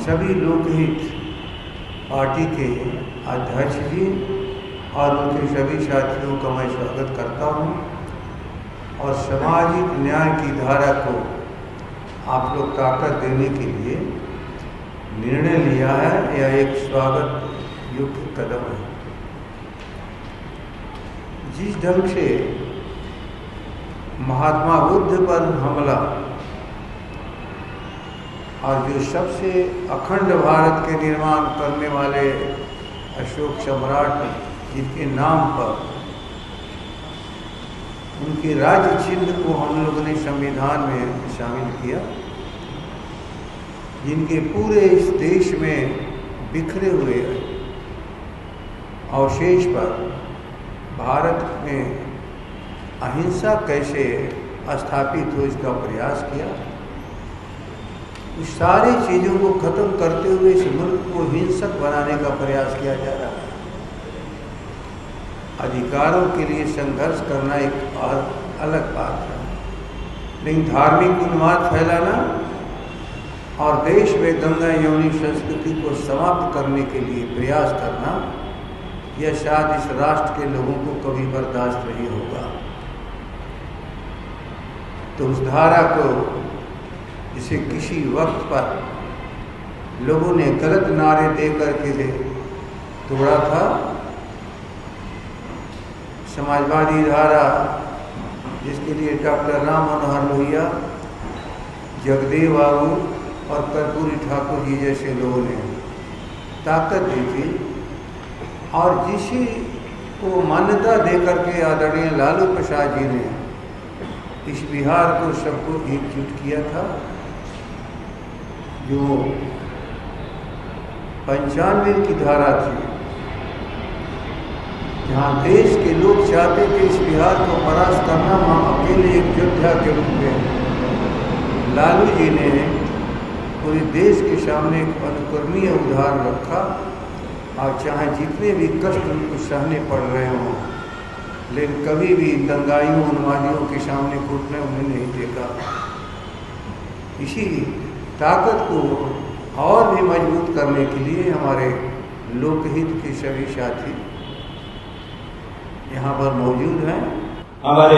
सभी लोकहित पार्टी के अध्यक्ष जी और उनके सभी साथियों का मैं स्वागत करता हूं और सामाजिक न्याय की धारा को आप लोग ताकत देने के लिए निर्णय लिया है। यह एक स्वागत योग्य कदम है। जिस ढंग से महात्मा बुद्ध पर हमला और जो सबसे अखंड भारत के निर्माण करने वाले अशोक सम्राट जिनके नाम पर उनके राज्य चिन्ह को हम लोगों ने संविधान में शामिल किया, जिनके पूरे इस देश में बिखरे हुए अवशेष पर भारत में अहिंसा कैसे स्थापित हो इसका प्रयास किया। इस सारी चीज़ों को खत्म करते हुए इस मुल्क को हिंसक बनाने का प्रयास किया जा रहा है। अधिकारों के लिए संघर्ष करना एक और अलग बात है, लेकिन धार्मिक उन्माद फैलाना और देश में दंगा यौनी संस्कृति को समाप्त करने के लिए प्रयास करना, यह शायद इस राष्ट्र के लोगों को कभी बर्दाश्त नहीं होगा। तो उस धारा को जिसे किसी वक्त पर लोगों ने गलत नारे दे करके तोड़ा था, समाजवादी धारा जिसके लिए डॉक्टर राम मनोहर लोहिया, जगदेव बाबू और कर्पूरी ठाकुर जी जैसे लोगों ने ताकत दी थी और जिसे को मान्यता देकर के आदरणीय लालू प्रसाद जी ने इस बिहार को सबको एकजुट किया था। जो 95 की धारा थी, जहाँ देश के लोग चाहते थे इस बिहार को परास्त करना, वहाँ अकेले एक योद्धा के रूप में लालू जी ने पूरे देश के सामने एक अनुकरणीय उदाहरण रखा और चाहे जितने भी कष्ट उनको सहने पड़ रहे हों, लेकिन कभी भी दंगाइयों उन्मादियों के सामने घुटने उन्हें नहीं देखा। इसी ताकत को और भी मजबूत करने के लिए हमारे लोकहित के सभी साथी यहाँ पर मौजूद हैं। हमारे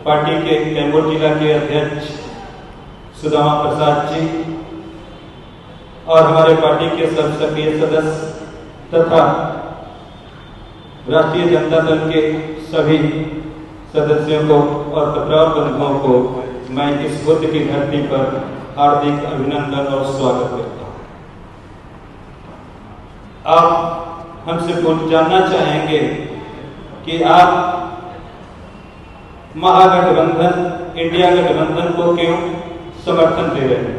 पार्टी के कैमूर जिला के अध्यक्ष सुदामा प्रसाद जी और हमारे पार्टी के सब सक्रिय सदस्य तथा राष्ट्रीय जनता दल के सभी सदस्यों को और पत्रकार बंधुओं को मैं इस बुद्ध की धरती पर हार्दिक अभिनंदन और स्वागत करता हूँ। आप हमसे जानना चाहेंगे कि आप महागठबंधन इंडिया गठबंधन को क्यों समर्थन दे रहे हैं।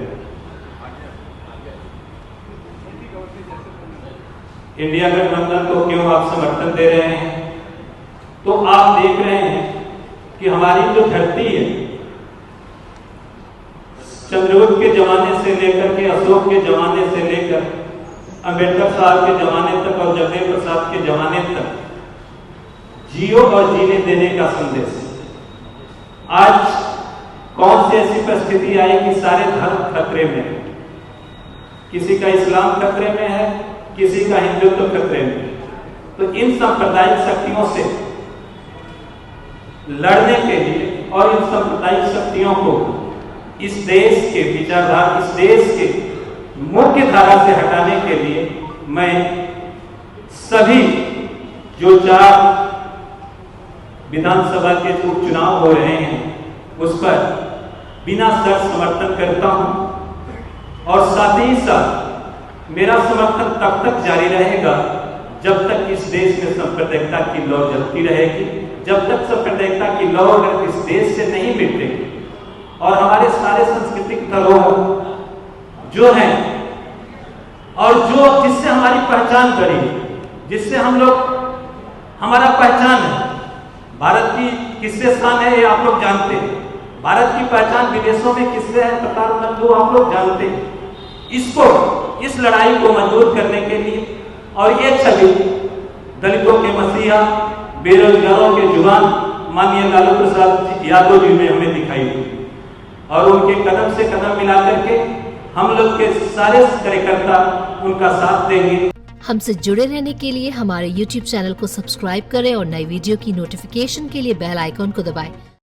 इंडिया गठबंधन को क्यों आप समर्थन दे रहे हैं? तो आप देख रहे हैं कि हमारी जो धरती है, चंद्रगुप्त के जमाने से लेकर के अशोक के जमाने से लेकर अंबेडकर साहब के जमाने तक और जगदेव प्रसाद के जमाने तक जियो और जीने देने का संदेश। आज कौन सी ऐसी परिस्थिति आई कि सारे धर्म खतरे में है? किसी का इस्लाम खतरे में है, किसी का हिंदुत्व खतरे में। तो इन सांप्रदायिक शक्तियों से लड़ने के लिए और इन सांप्रदायिक शक्तियों को इस देश के विचारधारा, इस देश के मुख्य धारा से हटाने के लिए मैं सभी जो 4 विधानसभा के उपचुनाव हो रहे हैं उस पर बिना शर्त समर्थन करता हूं और साथ ही साथ मेरा समर्थन तब तक जारी रहेगा जब तक इस देश में सांप्रदायिकता की लौ जलती रहेगी, जब तक सांप्रदायिकता की लौ अगर इस देश से नहीं मिटेगी और हमारे सारे सांस्कृतिक धरोहर जो हैं और जो जिससे हमारी पहचान बनी, जिससे हम लोग हमारा पहचान है, भारत की किससे स्थान है ये आप लोग जानते हैं। भारत की पहचान विदेशों में किससे है प्रकार आप लोग जानते हैं। इसको इस लड़ाई को मजबूत करने के लिए और ये छवि दलितों के मसीहा, बेरोजगारों के जुबान माननीय लालू प्रसाद यादव जी ने हमें दिखाई दी और उनके कदम से कदम मिला करके हम लोग के सारे कार्यकर्ता उनका साथ देंगे। हमसे जुड़े रहने के लिए हमारे YouTube चैनल को सब्सक्राइब करें और नई वीडियो की नोटिफिकेशन के लिए बेल आइकॉन को दबाएं।